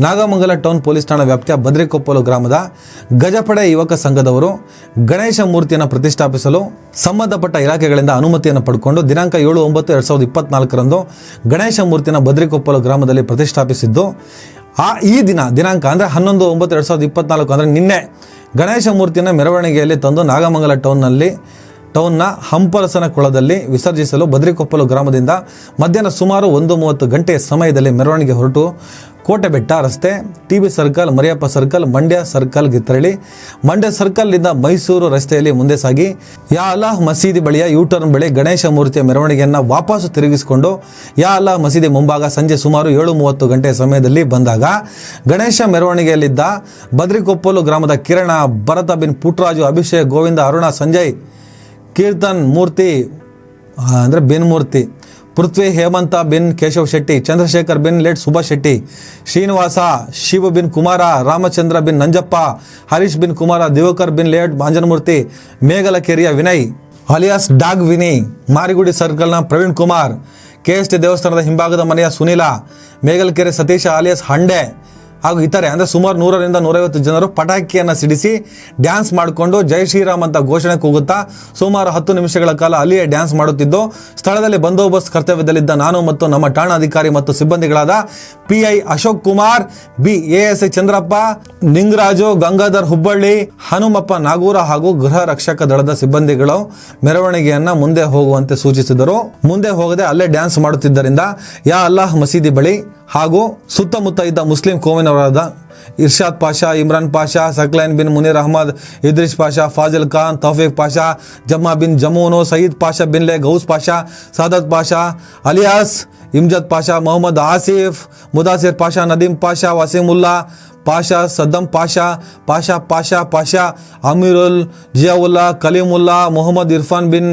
ನಾಗಮಂಗಲ ಟೌನ್ ಪೊಲೀಸ್ ಠಾಣಾ ವ್ಯಾಪ್ತಿಯ ಬದ್ರಿಕೊಪ್ಪಲು ಗ್ರಾಮದ ಗಜಪಡೆ ಯುವಕ ಸಂಘದವರು ಗಣೇಶ ಮೂರ್ತಿಯನ್ನು ಪ್ರತಿಷ್ಠಾಪಿಸಲು ಸಂಬಂಧಪಟ್ಟ ಇಲಾಖೆಗಳಿಂದ ಅನುಮತಿಯನ್ನು ಪಡ್ಕೊಂಡು ದಿನಾಂಕ 7/9/2024 ಗಣೇಶ ಮೂರ್ತಿಯನ್ನು ಬದ್ರಿಕೊಪ್ಪಲು ಗ್ರಾಮದಲ್ಲಿ ಪ್ರತಿಷ್ಠಾಪಿಸಿದ್ದು, ಈ ದಿನಾಂಕ ಅಂದರೆ 11/9/2024 ಅಂದರೆ ನಿನ್ನೆ ಗಣೇಶ ಮೂರ್ತಿಯನ್ನು ಮೆರವಣಿಗೆಯಲ್ಲಿ ತಂದು ನಾಗಮಂಗಲ ಟೌನ್ನ ಹಂಪಲಸನ ಕೊಳದಲ್ಲಿ ವಿಸರ್ಜಿಸಲು ಬದ್ರಿಕೊಪ್ಪಲು ಗ್ರಾಮದಿಂದ ಮಧ್ಯಾಹ್ನ ಸುಮಾರು 1:30 ಗಂಟೆಯ ಸಮಯದಲ್ಲಿ ಮೆರವಣಿಗೆ ಹೊರಟು ಕೋಟೆ ಬೆಟ್ಟ ರಸ್ತೆ, T B circle, Mariyappa circle, Mandya ಸರ್ಕಲ್ಗೆ ತೆರಳಿ ಮಂಡ್ಯ ಸರ್ಕಲ್ನಿಂದ ಮೈಸೂರು ರಸ್ತೆಯಲ್ಲಿ ಮುಂದೆ ಸಾಗಿ ಯಾ ಅಲ್ಲಾಹ್ ಮಸೀದಿ ಬಳಿಯ ಯೂಟರ್ನ್ ಬಳಿ ಗಣೇಶ ಮೂರ್ತಿಯ ಮೆರವಣಿಗೆಯನ್ನು ವಾಪಸ್ಸು ತಿರುಗಿಸಿಕೊಂಡು ಯಾ ಅಲ್ಲಾಹ್ ಮಸೀದಿ ಮುಂಭಾಗ ಸಂಜೆ ಸುಮಾರು 7:30 ಗಂಟೆ ಸಮಯದಲ್ಲಿ ಬಂದಾಗ ಗಣೇಶ ಮೆರವಣಿಗೆಯಲ್ಲಿದ್ದ ಬದ್ರಿಕೊಪ್ಪಲು ಗ್ರಾಮದ ಕಿರಣ, ಭರತ ಬಿನ್ ಪುಟ್ಟರಾಜು, ಅಭಿಷೇಕ್, ಗೋವಿಂದ, ಅರುಣ, ಸಂಜಯ್, ಕೀರ್ತನ್ ಮೂರ್ತಿ ಅಂದರೆ ಬಿನ್ ಮೂರ್ತಿ, ಪೃಥ್ವಿ, ಹೇಮಂತ ಬಿನ್ ಕೇಶವ್ ಶೆಟ್ಟಿ, ಚಂದ್ರಶೇಖರ್ ಬಿನ್ ಲೆಟ್ ಸುಭಾಷ್ ಶೆಟ್ಟಿ, ಶ್ರೀನಿವಾಸ, ಶಿವ ಬಿನ್ ಕುಮಾರ, ರಾಮಚಂದ್ರ ಬಿನ್ ನಂಜಪ್ಪ, ಹರೀಶ್ ಬಿನ್ ಕುಮಾರ, ದಿವಾಕರ್ ಬಿನ್ ಲೇಟ್ ಅಂಜನಮೂರ್ತಿ, ಮೇಗಲಕೆರೆಯ ವಿನಯ್ ಅಲಿಯಾಸ್ ಡಾಗ್ ವಿನಿ, ಮಾರಿಗುಡಿ ಸರ್ಕಲ್ನ ಪ್ರವೀಣ್ ಕುಮಾರ್, KST ದೇವಸ್ಥಾನದ ಹಿಂಭಾಗದ ಮನೆಯ ಸುನೀಲ, ಮೇಗಲಕೆರೆ ಸತೀಶ ಅಲಿಯಾಸ್ ಹಂಡೆ ಹಾಗೂ ಇತರೆ ಅಂದರೆ ಸುಮಾರು 100ರಿಂದ 150 ಜನರು ಪಟಾಕಿಯನ್ನು ಸಿಡಿಸಿ ಡ್ಯಾನ್ಸ್ ಮಾಡಿಕೊಂಡು ಜೈ ಶ್ರೀರಾಮ್ ಅಂತ ಘೋಷಣೆ ಕೂಗುತ್ತಾ ಸುಮಾರು 10 ನಿಮಿಷಗಳ ಕಾಲ ಅಲ್ಲಿಯೇ ಡ್ಯಾನ್ಸ್ ಮಾಡುತ್ತಿದ್ದು, ಸ್ಥಳದಲ್ಲಿ ಬಂದೋಬಸ್ತ್ ಕರ್ತವ್ಯದಲ್ಲಿದ್ದ ನಾನು ಮತ್ತು ನಮ್ಮ ಠಾಣಾಧಿಕಾರಿ ಮತ್ತು ಸಿಬ್ಬಂದಿಗಳಾದ PI ಅಶೋಕ್ ಕುಮಾರ್, ASI ಚಂದ್ರಪ್ಪ, ನಿಂಗರಾಜು, ಗಂಗಾಧರ್ ಹುಬ್ಬಳ್ಳಿ, ಹನುಮಪ್ಪ ನಾಗೂರ ಹಾಗೂ ಗೃಹ ರಕ್ಷಕ ದಳದ ಸಿಬ್ಬಂದಿಗಳು ಮೆರವಣಿಗೆಯನ್ನ ಮುಂದೆ ಹೋಗುವಂತೆ ಸೂಚಿಸಿದರು. ಮುಂದೆ ಹೋಗದೆ ಅಲ್ಲೇ ಡ್ಯಾನ್ಸ್ ಮಾಡುತ್ತಿದ್ದರಿಂದ ಯಾ ಅಲ್ಲಾಹ್ ಮಸೀದಿ ಬಳಿ ಹಾಗೂ ಸುತ್ತಮುತ್ತ ಇದ್ದ ಮುಸ್ಲಿಂ ಕೋಮಿನವರಾದ ಇರ್ಷಾದ್ ಪಾಷಾ, ಇಮ್ರಾನ್ ಪಾಷಾ, ಸಕ್ಲೈನ್ ಬಿನ್ ಮುನೀರ್ ಅಹಮದ್, ಇದ್ರಿಸ್ ಪಾಷಾ, ಫಾಜಿಲ್ ಖಾನ್, ತೌಫೀಕ್ ಪಾಷಾ, ಜಮ್ಮಾ ಬಿನ್ ಜಮೂನು, ಸಯೀದ್ ಪಾಷಾ ಬಿನ್ ಲೇ, ಗೌಸ್ ಪಾಷಾ, ಸಾದತ್ ಪಾಷಾ ಅಲಿಯಾಸ್ ಇಮ್ಜದ್ ಪಾಷಾ, ಮೊಹಮ್ಮದ್ ಆಸಿಫ್, ಮುದಾಸಿರ್ ಪಾಷಾ, ನದೀಮ್ ಪಾಷಾ, ವಸೀಮುಲ್ಲಾ ಪಾಷಾ, ಸದ್ದಂ ಪಾಷಾ, ಪಾಷಾ ಪಾಷಾ ಪಾಷಾ, ಅಮೀರುಲ್, ಜಿಯಾವುಲ್ಲಾ, ಕಲೀಮುಲ್ಲಾ, ಮೊಹಮ್ಮದ್ ಇರ್ಫಾನ್ ಬಿನ್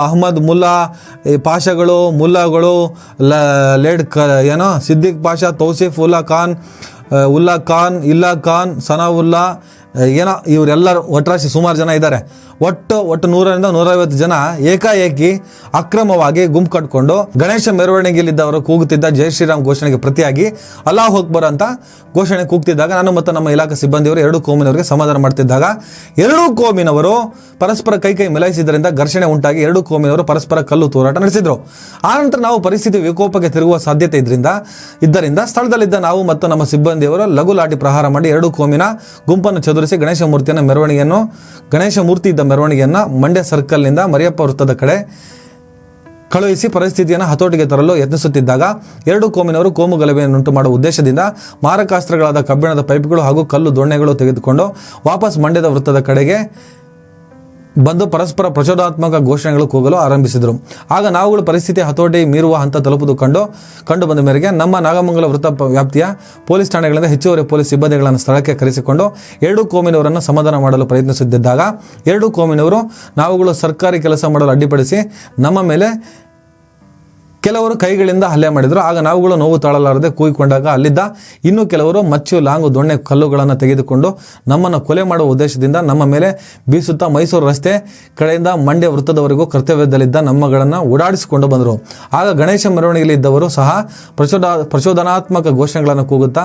ಅಹಮದ್ ಮುಲ್ಲಾ, ಪಾಷಾಗಳು, ಮುಲ್ಲಾಗಳು, ಲೇಡ್ ಸಿದ್ದಿಕ್ ಪಾಷಾ, ತೌಸೀಫ್ ಉಲ್ಲಾ ಖಾನ್, ಇಲ್ಲಾ ಖಾನ್, ಸನಾವುಲ್ಲಾ ಇವರೆಲ್ಲರೂ ಒಟ್ಟರಾಶಿ ಸುಮಾರು ಜನ ಇದ್ದಾರೆ. ಒಟ್ಟು 100ರಿಂದ 150 ಜನ ಏಕಾಏಕಿ ಅಕ್ರಮವಾಗಿ ಗುಂಪು ಕಟ್ಕೊಂಡು ಗಣೇಶ ಮೆರವಣಿಗೆಯಲ್ಲಿದ್ದವರು ಕೂಗುತ್ತಿದ್ದ ಜೈ ಶ್ರೀರಾಮ್ ಘೋಷಣೆಗೆ ಪ್ರತಿಯಾಗಿ ಅಲ್ಲಾಹ್ ಅಕ್ಬರ್ ಅಂತ ಘೋಷಣೆ ಕೂಗ್ತಿದ್ದಾಗ ನಾನು ಮತ್ತು ನಮ್ಮ ಇಲಾಖೆ ಸಿಬ್ಬಂದಿಯವರು 2 ಕೋಮಿನವರಿಗೆ ಸಮಾಧಾನ ಮಾಡ್ತಿದ್ದಾಗ 2 ಕೋಮಿನವರು ಪರಸ್ಪರ ಕೈ ಮಿಲಾಯಿಸಿದ್ದರಿಂದ ಘರ್ಷಣೆ ಉಂಟಾಗಿ 2 ಕೋಮಿನವರು ಪರಸ್ಪರ ಕಲ್ಲು ತೂರಾಟ ನಡೆಸಿದ್ರು. ಆನಂತರ ನಾವು ಪರಿಸ್ಥಿತಿ ವಿಕೋಪಕ್ಕೆ ತಿರುಗುವ ಸಾಧ್ಯತೆ ಇದ್ದರಿಂದ ಸ್ಥಳದಲ್ಲಿದ್ದ ನಾವು ಮತ್ತು ನಮ್ಮ ಸಿಬ್ಬಂದಿಯವರು ಲಘು ಲಾಠಿ ಪ್ರಹಾರ ಮಾಡಿ 2 ಕೋಮಿನ ಗುಂಪನ್ನು ಚದುರಿಸಿ ಗಣೇಶ ಮೂರ್ತಿ ಇದ್ದ ಮೆರವಣಿಗೆಯನ್ನು ಮಂಡ್ಯ ಸರ್ಕಲ್ನಿಂದ ಮರಿಯಪ್ಪ ವೃತ್ತದ ಕಡೆ ಕಳುಹಿಸಿ ಪರಿಸ್ಥಿತಿಯನ್ನು ಹತೋಟಿಗೆ ತರಲು ಯತ್ನಿಸುತ್ತಿದ್ದಾಗ 2 ಕೋಮಿನವರು ಕೋಮು ಗಲಭೆಯನ್ನುಂಟು ಮಾಡುವ ಉದ್ದೇಶದಿಂದ ಮಾರಕಾಸ್ತ್ರಗಳಾದ ಕಬ್ಬಿಣದ ಪೈಪ್ಗಳು ಹಾಗೂ ಕಲ್ಲು ದೊಣ್ಣೆಗಳು ತೆಗೆದುಕೊಂಡು ವಾಪಸ್ ಮಂಡ್ಯದ ವೃತ್ತದ ಕಡೆಗೆ ಬಂದು ಪರಸ್ಪರ ಪ್ರಚೋದಾತ್ಮಕ ಘೋಷಣೆಗಳು ಕೂಗಲು ಆರಂಭಿಸಿದರು. ಆಗ ನಾವುಗಳು ಪರಿಸ್ಥಿತಿ ಹತೋಟಿ ಮೀರುವ ಹಂತ ತಲುಪುವುದು ಕಂಡು ಬಂದ ಮೇರೆಗೆ ನಮ್ಮ ನಾಗಮಂಗಲ ವೃತ್ತ ವ್ಯಾಪ್ತಿಯ ಪೊಲೀಸ್ ಠಾಣೆಗಳಿಂದ ಹೆಚ್ಚುವರಿ ಪೊಲೀಸ್ ಸಿಬ್ಬಂದಿಗಳನ್ನು ಸ್ಥಳಕ್ಕೆ ಕರೆಸಿಕೊಂಡು 2 ಕೋಮಿನವರನ್ನು ಸಮಾಧಾನ ಮಾಡಲು ಪ್ರಯತ್ನಿಸುತ್ತಿದ್ದಾಗ 2 ಕೋಮಿನವರು ನಾವುಗಳು ಸರ್ಕಾರಿ ಕೆಲಸ ಮಾಡಲು ಅಡ್ಡಿಪಡಿಸಿ ನಮ್ಮ ಮೇಲೆ ಕೆಲವರು ಕೈಗಳಿಂದ ಹಲ್ಲೆ ಮಾಡಿದರು. ಆಗ ನಾವುಗಳು ನೋವು ತಾಳಲಾರದೆ ಕೂಗಿಕೊಂಡಾಗ ಅಲ್ಲಿದ್ದ ಇನ್ನೂ ಕೆಲವರು ಮಚ್ಚು, ಲಾಂಗು, ದೊಣ್ಣೆ, ಕಲ್ಲುಗಳನ್ನು ತೆಗೆದುಕೊಂಡು ನಮ್ಮನ್ನು ಕೊಲೆ ಮಾಡುವ ಉದ್ದೇಶದಿಂದ ನಮ್ಮ ಮೇಲೆ ಬೀಸುತ್ತಾ ಮೈಸೂರು ರಸ್ತೆ ಕಡೆಯಿಂದ ಮಂಡ್ಯ ವೃತ್ತದವರೆಗೂ ಕರ್ತವ್ಯದಲ್ಲಿದ್ದ ನಮ್ಮಗಳನ್ನು ಓಡಾಡಿಸಿಕೊಂಡು ಬಂದರು. ಆಗ ಗಣೇಶ ಮೆರವಣಿಗೆಯಲ್ಲಿ ಇದ್ದವರು ಸಹ ಪ್ರಚೋದನಾತ್ಮಕ ಘೋಷಣೆಗಳನ್ನು ಕೂಗುತ್ತಾ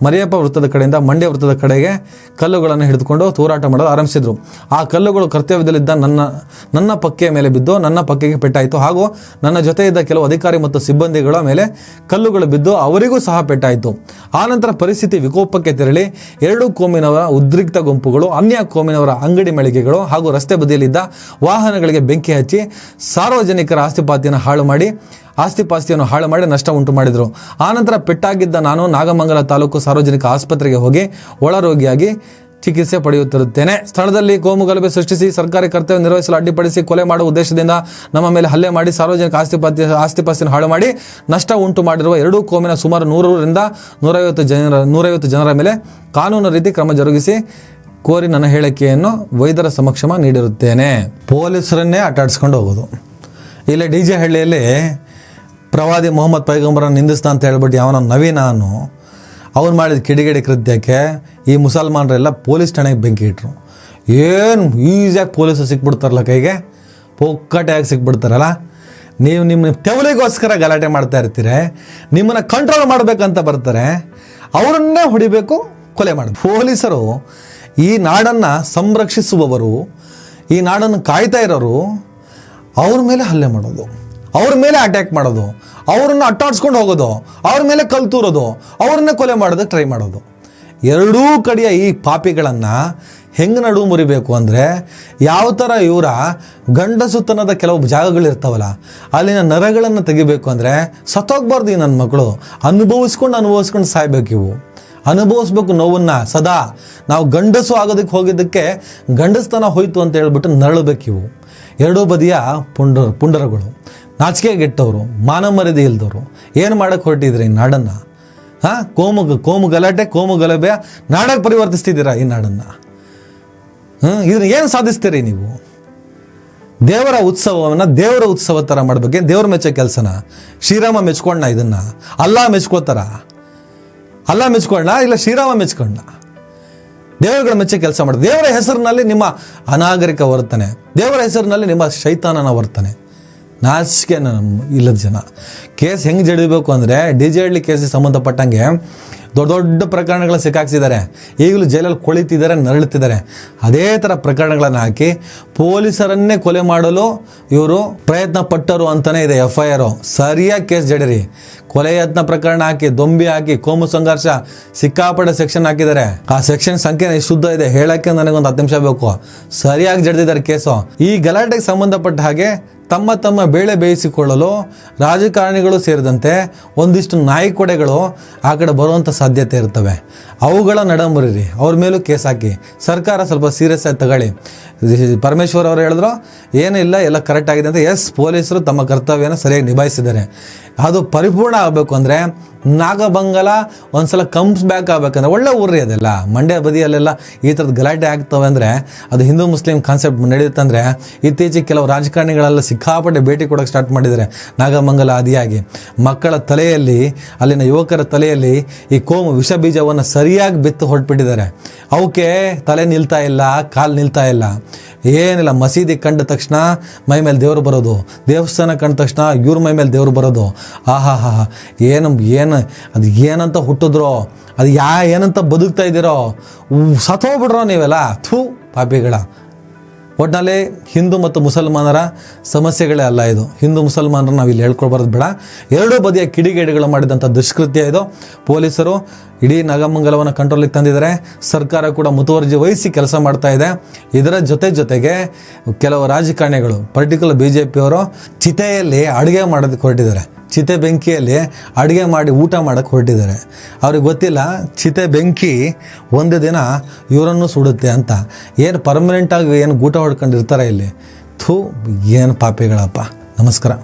ಮರಿಯಪ್ಪ ವೃತ್ತದ ಕಡೆಯಿಂದ ಮಂಡ್ಯ ವೃತ್ತದ ಕಡೆಗೆ ಕಲ್ಲುಗಳನ್ನು ಹಿಡಿದುಕೊಂಡು ತೂರಾಟ ಮಾಡಲು ಆರಂಭಿಸಿದರು. ಆ ಕಲ್ಲುಗಳು ಕರ್ತವ್ಯದಲ್ಲಿದ್ದ ನನ್ನ ಪಕ್ಕೆಯ ಮೇಲೆ ಬಿದ್ದು ನನ್ನ ಪಕ್ಕೆಗೆ ಪೆಟ್ಟಾಯಿತು ಹಾಗೂ ನನ್ನ ಜೊತೆ ಇದ್ದ ಕೆಲವು ಅಧಿಕಾರಿ ಮತ್ತು ಸಿಬ್ಬಂದಿಗಳ ಮೇಲೆ ಕಲ್ಲುಗಳು ಬಿದ್ದು ಅವರಿಗೂ ಸಹ ಪೆಟ್ಟಾಯಿತು. ಆನಂತರ ಪರಿಸ್ಥಿತಿ ವಿಕೋಪಕ್ಕೆ ತೆರಳಿ 2 ಕೋಮಿನವರ ಉದ್ರಿಕ್ತ ಗುಂಪುಗಳು ಅನ್ಯ ಕೋಮಿನವರ ಅಂಗಡಿ ಮಳಿಗೆಗಳು ಹಾಗೂ ರಸ್ತೆ ಬದಿಯಲ್ಲಿದ್ದ ವಾಹನಗಳಿಗೆ ಬೆಂಕಿ ಹಚ್ಚಿ ಸಾರ್ವಜನಿಕರ ಆಸ್ತಿಪಾಸ್ತಿಯನ್ನು ಹಾಳು ಮಾಡಿ ನಷ್ಟ ಉಂಟು ಮಾಡಿದರು. ಆನಂತರ ಪೆಟ್ಟಾಗಿದ್ದ ನಾನು ನಾಗಮಂಗಲ ತಾಲೂಕು ಸಾರ್ವಜನಿಕ ಆಸ್ಪತ್ರೆಗೆ ಹೋಗಿ ಒಳರೋಗಿಯಾಗಿ ಚಿಕಿತ್ಸೆ ಪಡೆಯುತ್ತಿರುತ್ತೇನೆ. ಸ್ಥಳದಲ್ಲಿ ಕೋಮು ಗಲಭೆ ಸೃಷ್ಟಿಸಿ ಸರ್ಕಾರಿ ಕರ್ತವ್ಯ ನಿರ್ವಹಿಸಲು ಅಡ್ಡಿಪಡಿಸಿ ಕೊಲೆ ಮಾಡುವ ಉದ್ದೇಶದಿಂದ ನಮ್ಮ ಮೇಲೆ ಹಲ್ಲೆ ಮಾಡಿ ಸಾರ್ವಜನಿಕ ಆಸ್ತಿಪಾಸ್ತಿಯನ್ನು ಹಾಳು ಮಾಡಿ ನಷ್ಟ ಉಂಟು ಮಾಡಿರುವ 2 ಕೋಮಿನ ಸುಮಾರು 100ರಿಂದ 150 ಜನರ ಮೇಲೆ ಕಾನೂನು ರೀತಿ ಕ್ರಮ ಜರುಗಿಸಿ ಕೋರಿ ನನ್ನ ಹೇಳಿಕೆಯನ್ನು ವೈದ್ಯರ ಸಮಕ್ಷಮ ನೀಡಿರುತ್ತೇನೆ. ಪೊಲೀಸರನ್ನೇ ಆಟಾಡಿಸ್ಕೊಂಡು ಹೋಗೋದು. ಇಲ್ಲೇ DJ ಹಳ್ಳಿಯಲ್ಲಿ ಪ್ರವಾದಿ ಮೊಹಮ್ಮದ್ ಪೈಗಂಬರನ್ನು ನಿಂದಿಸ್ತಾ ಅಂತ ಹೇಳ್ಬಿಟ್ಟು ಅವನ ನವೀನಾನು ಅವ್ನು ಮಾಡಿದ ಕಿಡಿಗೇಡಿ ಕೃತ್ಯಕ್ಕೆ ಈ ಮುಸಲ್ಮಾನರೆಲ್ಲ ಪೊಲೀಸ್ ಠಾಣೆಗೆ ಬೆಂಕಿ ಇಟ್ಟರು. ಏನು ಈಸಿಯಾಗಿ ಪೊಲೀಸರು ಸಿಕ್ಬಿಡ್ತಾರಲ್ಲ, ಕೈಗೆ ಪೊಕ್ಕಟೆಯಾಗಿ ಸಿಕ್ಬಿಡ್ತಾರಲ್ಲ. ನೀವು ನಿಮ್ಮ ತೆವಲಿಗೋಸ್ಕರ ಗಲಾಟೆ ಮಾಡ್ತಾ ಇರ್ತೀರ, ನಿಮ್ಮನ್ನು ಕಂಟ್ರೋಲ್ ಮಾಡಬೇಕಂತ ಬರ್ತಾರೆ, ಅವರನ್ನೇ ಹೊಡಿಬೇಕು, ಕೊಲೆ ಮಾಡಿ. ಪೊಲೀಸರು ಈ ನಾಡನ್ನು ಸಂರಕ್ಷಿಸುವವರು, ಈ ನಾಡನ್ನು ಕಾಯ್ತಾ ಇರೋರು, ಅವ್ರ ಮೇಲೆ ಹಲ್ಲೆ ಮಾಡೋದು, ಅವ್ರ ಮೇಲೆ ಅಟ್ಯಾಕ್ ಮಾಡೋದು, ಅವರನ್ನು ಅಟ್ಟಾಡ್ಸ್ಕೊಂಡು ಹೋಗೋದು, ಅವ್ರ ಮೇಲೆ ಕಲ್ಲು ತೂರೋದು, ಅವ್ರನ್ನೇ ಕೊಲೆ ಮಾಡೋದಕ್ಕೆ ಟ್ರೈ ಮಾಡೋದು. 2 ಕಡೆಯ ಈ ಪಾಪಿಗಳನ್ನು ಹೆಂಗೆ ನಡುವು ಮುರಿಬೇಕು ಅಂದರೆ, ಯಾವ ಥರ ಇವರ ಗಂಡಸುತನದ ಕೆಲವು ಜಾಗಗಳಿರ್ತಾವಲ್ಲ ಅಲ್ಲಿನ ನರಗಳನ್ನು ತೆಗಿಬೇಕು ಅಂದರೆ ಸತ್ತೋಗ್ಬಾರ್ದು ಈ ನನ್ನ ಮಕ್ಕಳು, ಅನುಭವಿಸ್ಕೊಂಡು ಸಾಯ್ಬೇಕು. ಇವು ಅನುಭವಿಸ್ಬೇಕು ನೋವನ್ನು ಸದಾ. ನಾವು ಗಂಡಸು ಆಗೋದಕ್ಕೆ ಹೋಗಿದ್ದಕ್ಕೆ ಗಂಡಸ್ತನ ಹೋಯ್ತು ಅಂತ ಹೇಳ್ಬಿಟ್ಟು ನರಳಬೇಕಿವು. ಎರಡೂ ಬದಿಯ ಪುಂಡರಗಳು, ನಾಚಿಕೆಗೆಟ್ಟವರು, ಮಾನವ ಮರ್ಯಾದೆ ಇಲ್ದವರು ಏನು ಮಾಡೋಕ್ಕೆ ಹೊರಟಿದ್ರಿ ಈ ನಾಡನ್ನು? ಕೋಮು ಗಲಾಟೆ, ಕೋಮು ಗಲಭೆ ನಾಡಕ್ಕೆ ಪರಿವರ್ತಿಸ್ತಿದ್ದೀರಾ ಈ ನಾಡನ್ನು. ಇದನ್ನ ಏನು ಸಾಧಿಸ್ತೀರಿ ನೀವು? ದೇವರ ಉತ್ಸವವನ್ನು ದೇವರ ಉತ್ಸವ ಥರ ಮಾಡಬೇಕು. ದೇವ್ರ ಮೆಚ್ಚೋ ಕೆಲಸನ ಶ್ರೀರಾಮ ಮೆಚ್ಕೊಂಡ, ಇದನ್ನು ಅಲ್ಲಾ ಮೆಚ್ಕೋತಾರ? ಅಲ್ಲ ಮೆಚ್ಕೊಂಡ ಇಲ್ಲ ಶ್ರೀರಾಮ ಮೆಚ್ಕೊಂಡ? ದೇವರುಗಳ ಮೆಚ್ಚೋ ಕೆಲಸ ಮಾಡೋದು. ದೇವರ ಹೆಸರಿನಲ್ಲಿ ನಿಮ್ಮ ಅನಾಗರಿಕ ವರ್ತನೆ, ದೇವರ ಹೆಸರಿನಲ್ಲಿ ನಿಮ್ಮ ಶೈತಾನನ ವರ್ತನೆ, ನಾಚಿಕೆ ಇಲ್ಲದ ಜನ. ಕೇಸ್ ಹೆಂಗೆ ಜಡಿಬೇಕು ಅಂದರೆ, DJಹಳ್ಳಿ ಕೇಸಿಗೆ ಸಂಬಂಧಪಟ್ಟಂಗೆ ದೊಡ್ಡ ದೊಡ್ಡ ಪ್ರಕರಣಗಳ ಸಿಕ್ಕಾಕ್ಸಿದ್ದಾರೆ. ಈಗಲೂ ಜೈಲಲ್ಲಿ ಕೊಳಿತಿದ್ದಾರೆ, ನರಳುತ್ತಿದ್ದಾರೆ. ಅದೇ ಥರ ಪ್ರಕರಣಗಳನ್ನು ಹಾಕಿ ಪೊಲೀಸರನ್ನೇ ಕೊಲೆ ಮಾಡಲು ಇವರು ಪ್ರಯತ್ನ ಪಟ್ಟರು ಅಂತಲೇ ಇದೆ FIR. ಸರಿಯಾಗಿ ಕೇಸ್ ಜಡಿರಿ. ಕೊಲೆ ಯತ್ನ ಪ್ರಕರಣ ಹಾಕಿ, ದೊಂಬಿ ಹಾಕಿ, ಕೋಮು ಸಂಘರ್ಷ ಸಿಕ್ಕಾಪಟ್ಟೆ ಸೆಕ್ಷನ್ ಹಾಕಿದ್ದಾರೆ. ಆ ಸೆಕ್ಷನ್ ಸಂಖ್ಯೆ ಶುದ್ಧ ಇದೆ, ಹೇಳೋಕ್ಕೆ ನನಗೊಂದು 10 ನಿಮಿಷ ಬೇಕು. ಸರಿಯಾಗಿ ಜಡಿದಿದ್ದಾರೆ ಕೇಸು. ಈ ಗಲಾಟೆಗೆ ಸಂಬಂಧಪಟ್ಟ ಹಾಗೆ ತಮ್ಮ ಬೇಳೆ ಬೇಯಿಸಿಕೊಳ್ಳಲು ರಾಜಕಾರಣಿಗಳು ಸೇರಿದಂತೆ ಒಂದಿಷ್ಟು ನಾಯಿಕೊಡೆಗಳು ಆ ಕಡೆ ಬರುವಂಥ ಸಾಧ್ಯತೆ ಇರ್ತವೆ. ಅವುಗಳ ನಡಂಬರಿರಿ, ಅವ್ರ ಮೇಲೂ ಕೇಸ್ ಹಾಕಿ. ಸರ್ಕಾರ ಸ್ವಲ್ಪ ಸೀರಿಯಸ್ ಆಗಿ ತಗೊಳ್ಳಿ. ಪರಮೇಶ್ವರ್ ಅವರು ಹೇಳಿದ್ರು ಏನಿಲ್ಲ, ಎಲ್ಲ ಕರೆಕ್ಟ್ ಆಗಿದೆ ಅಂತ. ಎಸ್, ಪೊಲೀಸರು ತಮ್ಮ ಕರ್ತವ್ಯನ ಸರಿಯಾಗಿ ನಿಭಾಯಿಸಿದ್ದಾರೆ. ಅದು ಪರಿಪೂರ್ಣ ಆಗಬೇಕು ಅಂದರೆ ನಾಗಬಂಗಲ ಒಂದ್ಸಲ ಕಮ್ಸ್ ಬ್ಯಾಕ್ ಆಗಬೇಕಂದ್ರೆ, ಒಳ್ಳೆ ಊರ್ರಿ ಅದೆಲ್ಲ. ಮಂಡ್ಯ ಬದಿಯಲ್ಲೆಲ್ಲ ಈ ಥರದ್ದು ಗಲಾಟೆ ಆಗ್ತವೆ ಅಂದರೆ ಅದು ಹಿಂದೂ ಮುಸ್ಲಿಂ ಕಾನ್ಸೆಪ್ಟ್ ನಡೆಯುತ್ತಂದರೆ, ಇತ್ತೀಚೆಗೆ ಕೆಲವು ರಾಜಕಾರಣಿಗಳೆಲ್ಲ ಸಿಕ್ಕಾಪಟ್ಟೆ ಭೇಟಿ ಕೊಡೋಕ್ಕೆ ಸ್ಟಾರ್ಟ್ ಮಾಡಿದ್ದಾರೆ ನಾಗಮಂಗಲ ಆದಿಯಾಗಿ. ಮಕ್ಕಳ ತಲೆಯಲ್ಲಿ, ಅಲ್ಲಿನ ಯುವಕರ ತಲೆಯಲ್ಲಿ ಈ ಕೋಮು ವಿಷ ಬೀಜವನ್ನು ಸರಿಯಾಗಿ ಬಿತ್ತು ಹೊರಟ್ಬಿಟ್ಟಿದ್ದಾರೆ. ಅವಕ್ಕೆ ತಲೆ ನಿಲ್ತಾ ಇಲ್ಲ, ಕಾಲು ನಿಲ್ತಾ ಇಲ್ಲ, ಏನಿಲ್ಲ. ಮಸೀದಿ ಕಂಡ ತಕ್ಷಣ ಮೈ ಮೇಲೆ ದೇವರು ಬರೋದು, ದೇವಸ್ಥಾನ ಕಂಡ ತಕ್ಷಣ ಇವ್ರ ಮೈ ಮೇಲೆ ದೇವರು ಬರೋದು. ಏನು ಅದು ಏನಂತ ಹುಟ್ಟಿದ್ರೋ, ಅದು ಏನಂತ ಬದುಕ್ತಾ ಇದ್ದೀರೋ, ಸತ್ತೋಗ್ಬಿಡ್ರೋ ನೀವೆಲ್ಲ. ಥೂ ಪಾಪಿಗಳ. ಒಟ್ಟಿನಲ್ಲಿ ಹಿಂದೂ ಮತ್ತು ಮುಸಲ್ಮಾನರ ಸಮಸ್ಯೆಗಳೇ ಅಲ್ಲ ಇದು. ಹಿಂದೂ ಮುಸಲ್ಮಾನರು ನಾವು ಇಲ್ಲಿ ಹೇಳ್ಕೊಳ್ಬಾರ್ದು ಬೇಡ. ಎರಡೂ ಬದಿಯ ಕಿಡಿಗೇಡಿಗಳು ಮಾಡಿದಂಥ ದುಷ್ಕೃತ್ಯ ಇದು. ಪೊಲೀಸರು ಇಡೀ ನಾಗಮಂಗಲವನ್ನು ಕಂಟ್ರೋಲಿಗೆ ತಂದಿದ್ದಾರೆ. ಸರ್ಕಾರ ಕೂಡ ಮುತುವರ್ಜಿ ವಹಿಸಿ ಕೆಲಸ ಮಾಡ್ತಾ ಇದೆ. ಇದರ ಜೊತೆಗೆ ಕೆಲವು ರಾಜಕಾರಣಿಗಳು, ಪರ್ಟಿಕ್ಯುಲರ್ BJP ಅವರು ಚಿತೆಯಲ್ಲಿ ಅಡುಗೆ ಮಾಡೋದಕ್ಕೆ ಹೊರಟಿದ್ದಾರೆ. ಚಿತೆ ಬೆಂಕಿಯಲ್ಲಿ ಅಡುಗೆ ಮಾಡಿ ಊಟ ಮಾಡೋಕ್ಕೆ ಹೊರಟಿದ್ದಾರೆ. ಅವ್ರಿಗೆ ಗೊತ್ತಿಲ್ಲ ಚಿತೆ ಬೆಂಕಿ ಒಂದು ದಿನ ಇವರನ್ನು ಸುಡುತ್ತೆ ಅಂತ. ಏನು ಪರ್ಮನೆಂಟಾಗಿ ಏನು ಗೂಟ ಹೊಡ್ಕೊಂಡಿರ್ತಾರೆ ಇಲ್ಲಿ. ಥೂ, ಏನು ಪಾಪಿಗಳಪ್ಪ. ನಮಸ್ಕಾರ.